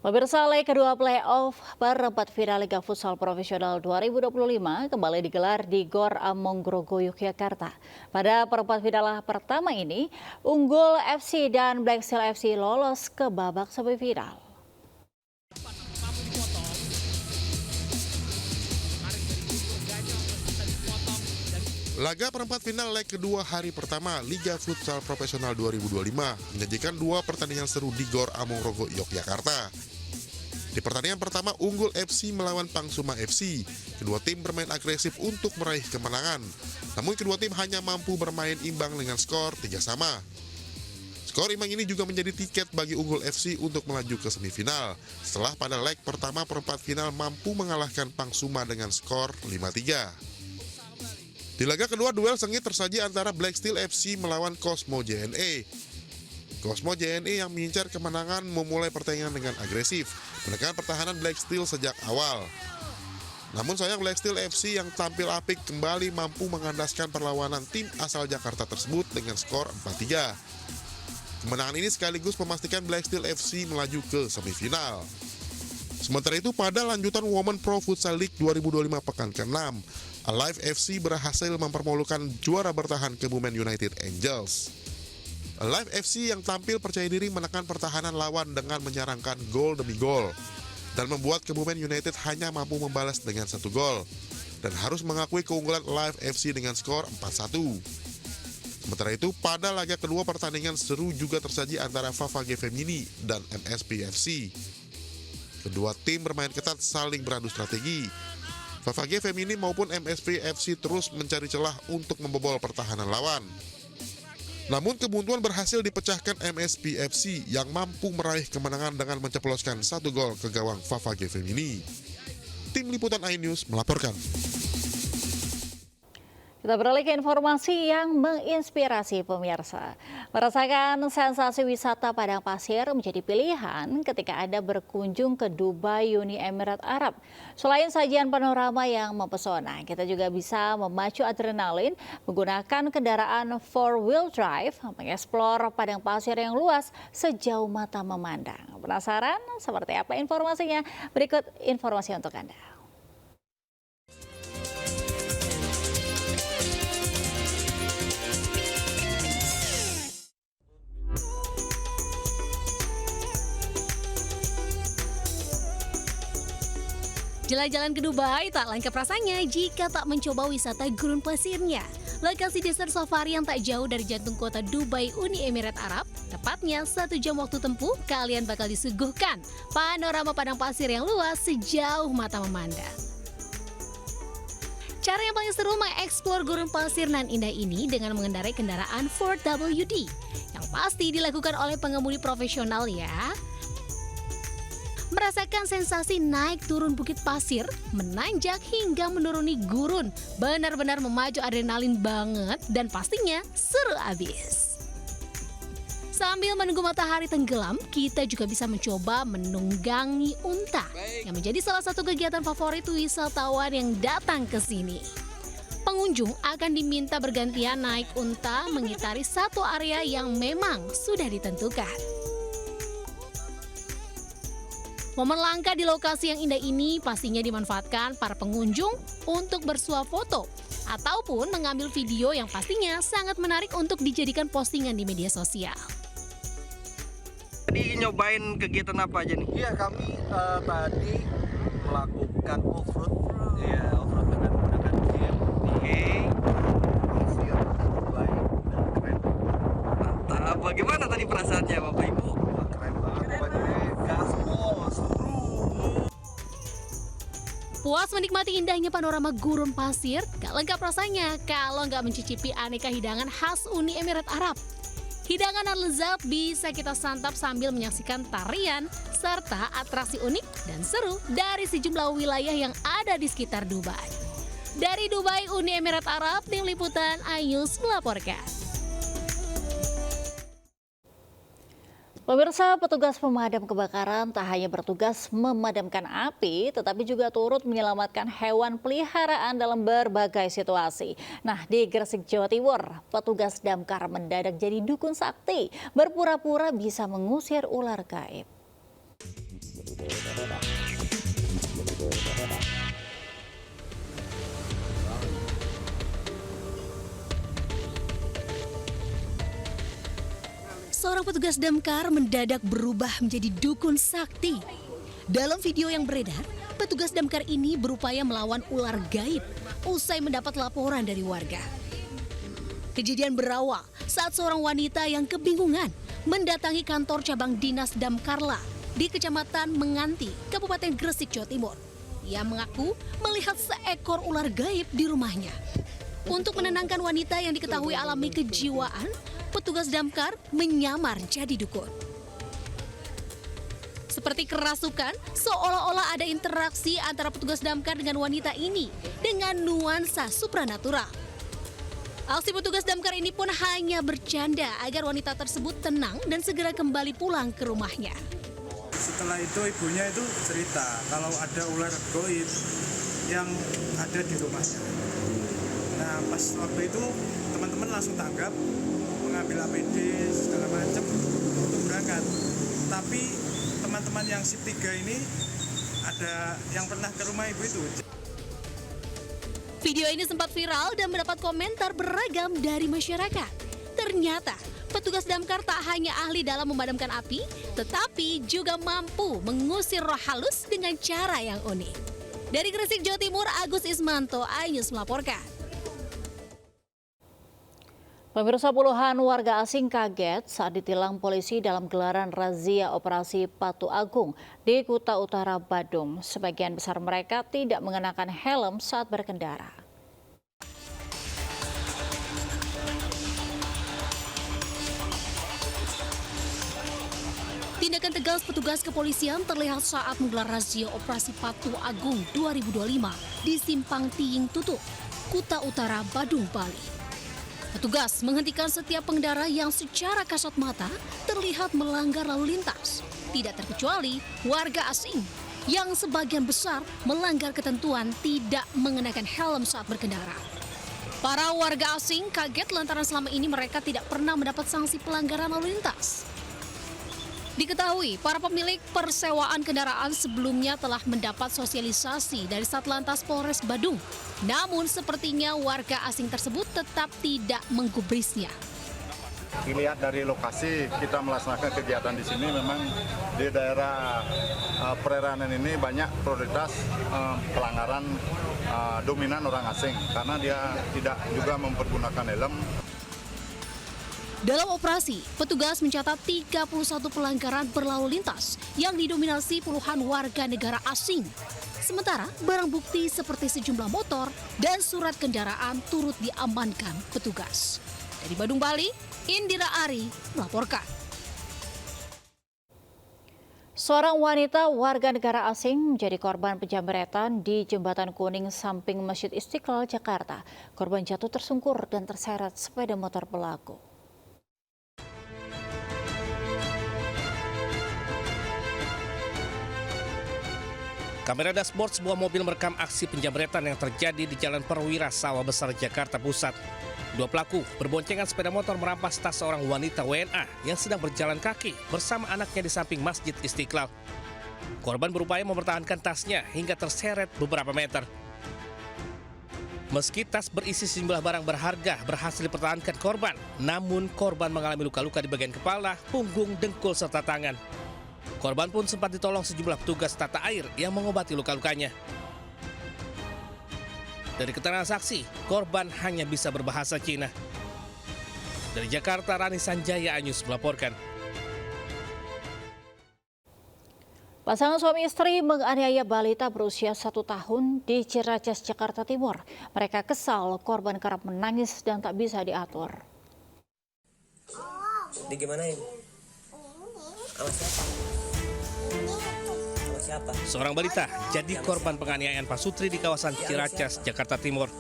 Pemirsa, leg kedua playoff perempat final Liga Futsal Profesional 2025 kembali digelar di Gor Among Grogo, Yogyakarta. Pada perempat final pertama ini, Unggul FC dan Black Steel FC lolos ke babak semifinal. Laga perempat final leg kedua hari pertama Liga Futsal Profesional 2025 menyajikan dua pertandingan seru di Gor Among Grogo, Yogyakarta. Di pertandingan pertama, Unggul FC melawan Pangsuma FC. Kedua tim bermain agresif untuk meraih kemenangan. Namun kedua tim hanya mampu bermain imbang dengan skor 3-3. Skor imbang ini juga menjadi tiket bagi Unggul FC untuk melaju ke semifinal. Setelah pada leg pertama perempat final mampu mengalahkan Pangsuma dengan skor 5-3. Di laga kedua, duel sengit tersaji antara Black Steel FC melawan Cosmo JNE. Cosmo JNE yang mengincar kemenangan memulai pertandingan dengan agresif, menekan pertahanan Black Steel sejak awal. Namun sayang Black Steel FC yang tampil apik kembali mampu mengandaskan perlawanan tim asal Jakarta tersebut dengan skor 4-3. Kemenangan ini sekaligus memastikan Black Steel FC melaju ke semifinal. Sementara itu pada lanjutan Women Pro Futsal League 2025 pekan ke-6, Alive FC berhasil mempermalukan juara bertahan Kebumen United Angels. Alive FC yang tampil percaya diri menekan pertahanan lawan dengan menyerangkan gol demi gol dan membuat Kebumen United hanya mampu membalas dengan 1 gol dan harus mengakui keunggulan Alive FC dengan skor 4-1. Sementara itu, pada laga kedua pertandingan seru juga tersaji antara Favage Femini dan MSP FC. Kedua tim bermain ketat saling beradu strategi. Favage Femini maupun MSP FC terus mencari celah untuk membobol pertahanan lawan. Namun kebuntuan berhasil dipecahkan MSP FC yang mampu meraih kemenangan dengan menceploskan 1 gol ke gawang Favage Femini. Tim Liputan iNews melaporkan. Kita beralih ke informasi yang menginspirasi pemirsa. Merasakan sensasi wisata padang pasir menjadi pilihan ketika Anda berkunjung ke Dubai Uni Emirat Arab. Selain sajian panorama yang mempesona, kita juga bisa memacu adrenalin menggunakan kendaraan 4-wheel drive, mengeksplor padang pasir yang luas sejauh mata memandang. Penasaran seperti apa informasinya? Berikut informasi untuk Anda. Jalan-jalan ke Dubai tak lengkap rasanya jika tak mencoba wisata gurun pasirnya. Lokasi desert safari yang tak jauh dari jantung kota Dubai Uni Emirat Arab, tepatnya 1 jam waktu tempuh, kalian bakal disuguhkan panorama padang pasir yang luas sejauh mata memandang. Cara yang paling seru mengeksplor gurun pasir nan indah ini dengan mengendarai kendaraan 4WD yang pasti dilakukan oleh pengemudi profesional ya. Merasakan sensasi naik turun bukit pasir, menanjak hingga menuruni gurun, benar-benar memacu adrenalin banget dan pastinya seru abis. Sambil menunggu matahari tenggelam, kita juga bisa mencoba menunggangi unta yang menjadi salah satu kegiatan favorit wisatawan yang datang ke sini. Pengunjung akan diminta bergantian naik unta mengitari satu area yang memang sudah ditentukan. Momen langka di lokasi yang indah ini pastinya dimanfaatkan para pengunjung untuk bersuah foto ataupun mengambil video yang pastinya sangat menarik untuk dijadikan postingan di media sosial. Tadi nyobain kegiatan apa aja nih? Iya, kami tadi melakukan off-road. Iya, off-road dengan menggunakan jeep. Oke. Pasir Dubai dan keren. Mantap. Bagaimana tadi perasaannya Bapak Ibu? Wah, keren banget. Pokoknya gaspol, seru. Puas menikmati indahnya panorama gurun pasir, gak lengkap rasanya kalau nggak mencicipi aneka hidangan khas Uni Emirat Arab. Hidangan dan lezat bisa kita santap sambil menyaksikan tarian serta atraksi unik dan seru dari sejumlah wilayah yang ada di sekitar Dubai. Dari Dubai Uni Emirat Arab, Tim Liputan iNews melaporkan. Pemirsa, petugas pemadam kebakaran tak hanya bertugas memadamkan api, tetapi juga turut menyelamatkan hewan peliharaan dalam berbagai situasi. Nah, di Gresik, Jawa Timur, petugas damkar mendadak jadi dukun sakti, berpura-pura bisa mengusir ular gaib. Seorang petugas damkar mendadak berubah menjadi dukun sakti. Dalam video yang beredar, petugas damkar ini berupaya melawan ular gaib usai mendapat laporan dari warga. Kejadian berawal saat seorang wanita yang kebingungan mendatangi kantor cabang Dinas Damkarla di Kecamatan Menganti, Kabupaten Gresik, Jawa Timur. Ia mengaku melihat seekor ular gaib di rumahnya. Untuk menenangkan wanita yang diketahui alami kejiwaan, petugas damkar menyamar jadi dukun. Seperti kerasukan, seolah-olah ada interaksi antara petugas damkar dengan wanita ini dengan nuansa supranatural. Aksi petugas damkar ini pun hanya bercanda agar wanita tersebut tenang dan segera kembali pulang ke rumahnya. Setelah itu ibunya itu cerita kalau ada ular goib yang ada di rumahnya. Nah pas waktu itu teman-teman langsung tanggap, mengambil APD segala macam untuk berangkat. Tapi teman-teman yang shift 3 ini ada yang pernah ke rumah ibu itu. Video ini sempat viral dan mendapat komentar beragam dari masyarakat. Ternyata petugas damkar tak hanya ahli dalam memadamkan api, tetapi juga mampu mengusir roh halus dengan cara yang unik. Dari Gresik, Jawa Timur, Agus Ismanto, iNews melaporkan. Pemirsa, puluhan warga asing kaget saat ditilang polisi dalam gelaran razia operasi Patu Agung di Kuta Utara, Badung. Sebagian besar mereka tidak mengenakan helm saat berkendara. Tindakan tegas petugas kepolisian terlihat saat menggelar razia operasi Patu Agung 2025 di Simpang Tiying Tutuk, Kuta Utara, Badung, Bali. Petugas menghentikan setiap pengendara yang secara kasat mata terlihat melanggar lalu lintas. Tidak terkecuali warga asing yang sebagian besar melanggar ketentuan tidak mengenakan helm saat berkendara. Para warga asing kaget lantaran selama ini mereka tidak pernah mendapat sanksi pelanggaran lalu lintas. Diketahui, para pemilik persewaan kendaraan sebelumnya telah mendapat sosialisasi dari Satlantas Polres Badung. Namun sepertinya warga asing tersebut tetap tidak menggubrisnya. Dilihat dari lokasi kita melaksanakan kegiatan di sini, memang di daerah perairan ini banyak prioritas pelanggaran dominan orang asing karena dia tidak juga mempergunakan helm. Dalam operasi, petugas mencatat 31 pelanggaran berlalu lintas yang didominasi puluhan warga negara asing. Sementara barang bukti seperti sejumlah motor dan surat kendaraan turut diamankan petugas. Dari Badung, Bali, Indira Ari melaporkan. Seorang wanita warga negara asing menjadi korban penjamretan di Jembatan Kuning samping Masjid Istiqlal, Jakarta. Korban jatuh tersungkur dan terseret sepeda motor pelaku. Kamera dashboard sebuah mobil merekam aksi penjamretan yang terjadi di Jalan Perwira Sawah Besar, Jakarta Pusat. Dua pelaku berboncengan sepeda motor merampas tas seorang wanita WNA yang sedang berjalan kaki bersama anaknya di samping Masjid Istiqlal. Korban berupaya mempertahankan tasnya hingga terseret beberapa meter. Meski tas berisi sejumlah barang berharga berhasil dipertahankan korban, namun korban mengalami luka-luka di bagian kepala, punggung, dengkul, serta tangan. Korban pun sempat ditolong sejumlah petugas tata air yang mengobati luka-lukanya. Dari keterangan saksi, korban hanya bisa berbahasa Cina. Dari Jakarta, Rani Sanjaya, iNews melaporkan. Pasangan suami istri menganiaya balita berusia 1 tahun di Ciracas, Jakarta Timur. Mereka kesal korban kerap menangis dan tak bisa diatur. Digimanain? Siapa? Seorang balita jadi korban penganiayaan pasutri di kawasan Ciracas, Jakarta Timur.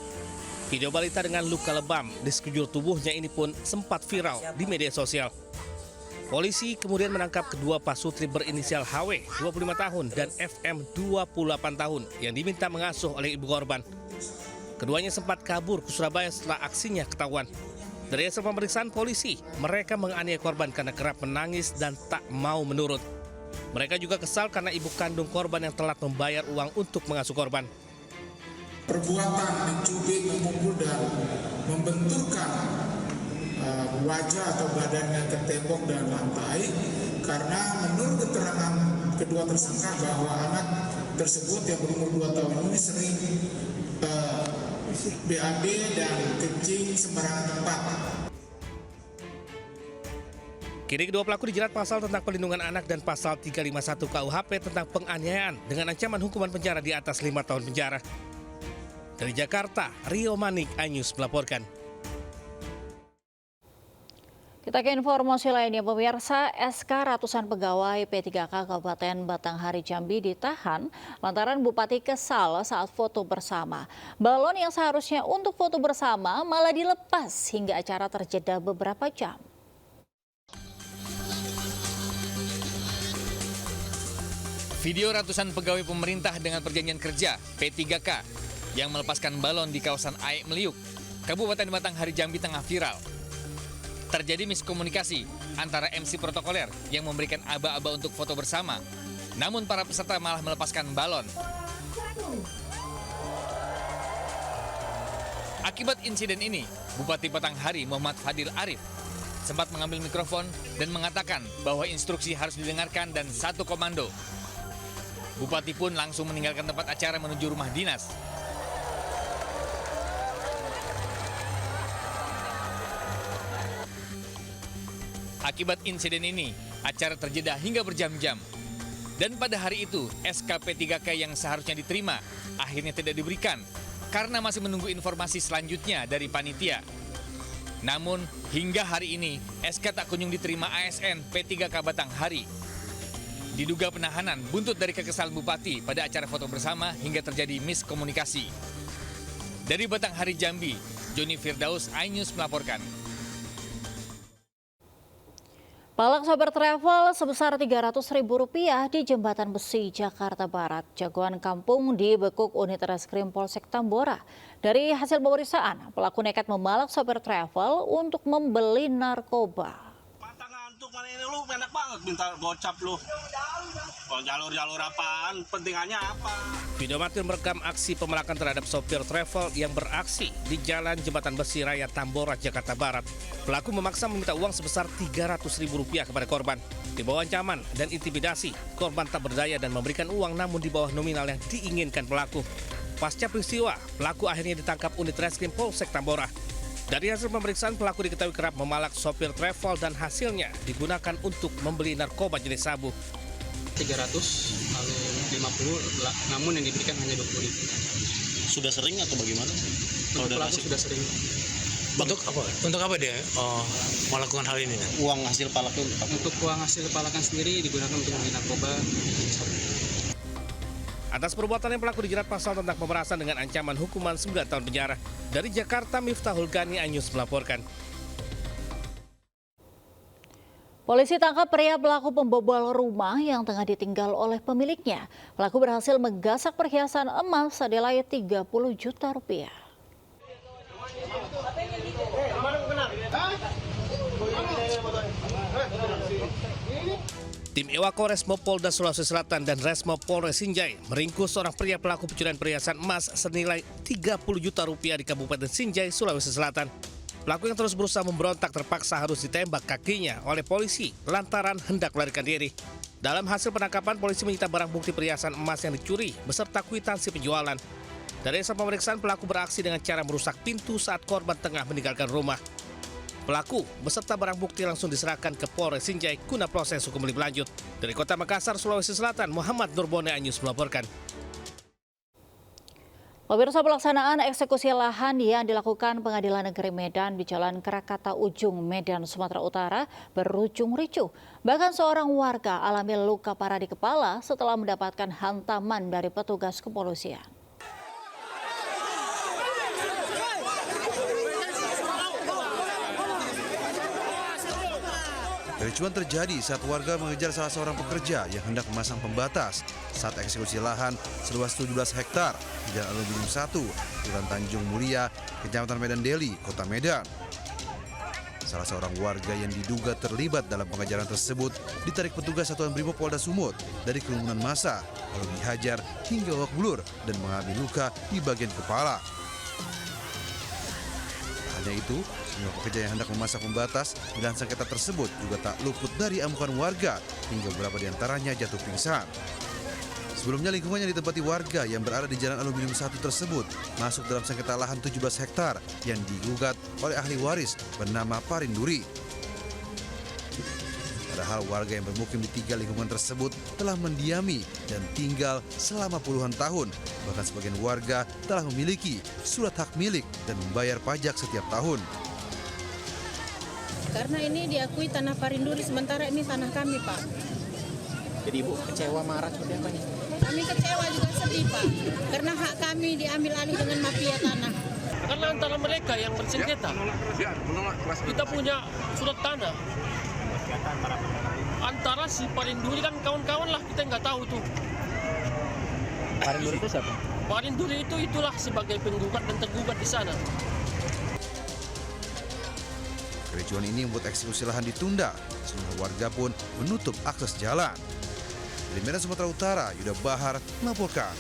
Video balita dengan luka lebam di sekujur tubuhnya ini pun sempat viral di media sosial. Polisi kemudian menangkap kedua pasutri berinisial HW, 25 tahun, dan FM, 28 tahun, yang diminta mengasuh oleh ibu korban. Keduanya sempat kabur ke Surabaya setelah aksinya ketahuan. Dari hasil pemeriksaan polisi, mereka menganiaya korban karena kerap menangis dan tak mau menurut. Mereka juga kesal karena ibu kandung korban yang telat membayar uang untuk mengasuh korban. Perbuatan mencubit, memukul dan membenturkan wajah atau badannya ke tembok dan lantai, karena menurut keterangan kedua tersangka bahwa anak tersebut yang berumur 2 tahun ini sering BAB dan kencing sembarangan tempat. Kini kedua pelaku dijerat pasal tentang pelindungan anak dan pasal 351 KUHP tentang penganiayaan dengan ancaman hukuman penjara di atas 5 tahun penjara. Dari Jakarta, Rio Manik, iNews melaporkan. Kita ke informasi lainnya, pemirsa. SK ratusan pegawai P3K Kabupaten Batanghari Jambi ditahan lantaran Bupati kesal saat foto bersama. Balon yang seharusnya untuk foto bersama malah dilepas hingga acara terjeda beberapa jam. Video ratusan pegawai pemerintah dengan perjanjian kerja P3K yang melepaskan balon di kawasan Aek Meliuk, Kabupaten Batanghari Jambi tengah viral. Terjadi miskomunikasi antara MC protokoler yang memberikan aba-aba untuk foto bersama, namun para peserta malah melepaskan balon. Akibat insiden ini, Bupati Batanghari Muhammad Fadil Arif sempat mengambil mikrofon dan mengatakan bahwa instruksi harus didengarkan dan satu komando. Bupati pun langsung meninggalkan tempat acara menuju rumah dinas. Akibat insiden ini, acara terjeda hingga berjam-jam. Dan pada hari itu, SKP 3K yang seharusnya diterima akhirnya tidak diberikan karena masih menunggu informasi selanjutnya dari panitia. Namun, hingga hari ini, SK tak kunjung diterima ASN P3K Batanghari. Diduga penahanan buntut dari kekesalan Bupati pada acara foto bersama hingga terjadi miskomunikasi. Dari Batanghari Jambi, Joni Firdaus, iNews melaporkan. Palak sopir travel sebesar Rp300.000 di Jembatan Besi, Jakarta Barat. Jagoan kampung dibekuk unit reskrim Polsek Tambora. Dari hasil pemeriksaan, pelaku nekat memalak sopir travel untuk membeli narkoba. Ngantuk mana ini lu enak banget minta gocap lu. Kalau jalur-jalur apaan, pentingannya apa? Video amatir merekam aksi pemalakan terhadap sopir travel yang beraksi di Jalan Jembatan Besi Raya Tambora, Jakarta Barat. Pelaku memaksa meminta uang sebesar Rp300.000 kepada korban. Di bawah ancaman dan intimidasi, korban tak berdaya dan memberikan uang namun di bawah nominal yang diinginkan pelaku. Pasca peristiwa, pelaku akhirnya ditangkap unit reskrim Polsek Tambora. Dari hasil pemeriksaan, pelaku diketahui kerap memalak sopir travel dan hasilnya digunakan untuk membeli narkoba jenis sabu. 300 lalu 50, namun yang diberikan hanya 20.000. Sudah sering atau bagaimana? Kalau pelaku sudah sering. Untuk apa dia melakukan hal ini? Uang hasil palaknya untuk uang hasil palakan sendiri digunakan untuk membeli narkoba. Atas perbuatannya pelaku dijerat pasal tentang pemerasan dengan ancaman hukuman 9 tahun penjara. Dari Jakarta, Miftahul Gani, iNews melaporkan. Polisi tangkap pria pelaku pembobol rumah yang tengah ditinggal oleh pemiliknya. Pelaku berhasil menggasak perhiasan emas senilai Rp30 juta. Tim Ewako Resmo Polda Sulawesi Selatan dan Resmo Polres Sinjai meringkus seorang pria pelaku pencurian perhiasan emas senilai Rp30 juta di Kabupaten Sinjai, Sulawesi Selatan. Pelaku yang terus berusaha memberontak terpaksa harus ditembak kakinya oleh polisi lantaran hendak melarikan diri. Dalam hasil penangkapan, polisi menyita barang bukti perhiasan emas yang dicuri beserta kwitansi penjualan. Dari hasil pemeriksaan, pelaku beraksi dengan cara merusak pintu saat korban tengah meninggalkan rumah. Pelaku beserta barang bukti langsung diserahkan ke Polres Sinjai guna proses hukum lebih lanjut. Dari Kota Makassar, Sulawesi Selatan, Muhammad Nurbone, iNews melaporkan. Pemirsa, pelaksanaan eksekusi lahan yang dilakukan Pengadilan Negeri Medan di Jalan Krakatau Ujung, Medan, Sumatera Utara berujung ricuh. Bahkan seorang warga alami luka parah di kepala setelah mendapatkan hantaman dari petugas kepolisian. Kericuan terjadi saat warga mengejar salah seorang pekerja yang hendak memasang pembatas saat eksekusi lahan seluas 17 hektar di Jalan Aluminium 1, Kelurahan Tanjung Mulia, Kecamatan Medan Deli, Kota Medan. Salah seorang warga yang diduga terlibat dalam pengejaran tersebut ditarik petugas Satuan Brimob Polda Sumut dari kerumunan massa, lalu dihajar hingga babak belur dan mengalami luka di bagian kepala. Hanya itu, Semua pekerja yang hendak memasang pembatas di lahan sengketa tersebut juga tak luput dari amukan warga hingga beberapa di antaranya jatuh pingsan. Sebelumnya lingkungan yang ditempati warga yang berada di Jalan Aluminium 1 tersebut masuk dalam sengketa lahan 17 hektar yang digugat oleh ahli waris bernama Parinduri. Padahal warga yang bermukim di 3 lingkungan tersebut telah mendiami dan tinggal selama puluhan tahun. Bahkan sebagian warga telah memiliki surat hak milik dan membayar pajak setiap tahun. Karena ini diakui tanah Parinduri, sementara ini tanah kami, Pak. Jadi Ibu kecewa, marah seperti apa nih? Kami kecewa juga sedih, Pak. Karena hak kami diambil alih dengan mafia tanah. Karena antara mereka yang bersengketa, kita punya surat tanah. Antara si Parinduri dan kawan-kawan lah, kita nggak tahu tuh. Parinduri itu siapa? Parinduri itulah sebagai penggugat dan tergugat di sana. Kericuan ini membuat eksekusi lahan ditunda. Sejumlah warga pun menutup akses jalan. Dari Medan, Sumatera Utara, Yuda Bahar melaporkan.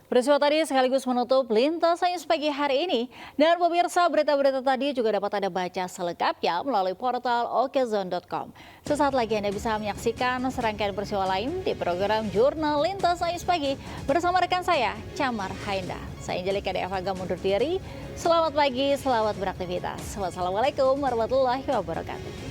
Peristiwa tadi sekaligus menutup Lintas Sains pagi hari ini. Dan pemirsa, berita-berita tadi juga dapat Anda baca selengkapnya melalui portal okezone.com. Sesaat lagi Anda bisa menyaksikan serangkaian peristiwa lain di program Jurnal Lintas Sains pagi bersama rekan saya, Camar Hainda. Saya Angelika Devaga mundur diri. Selamat pagi, selamat beraktivitas. Wassalamualaikum warahmatullahi wabarakatuh.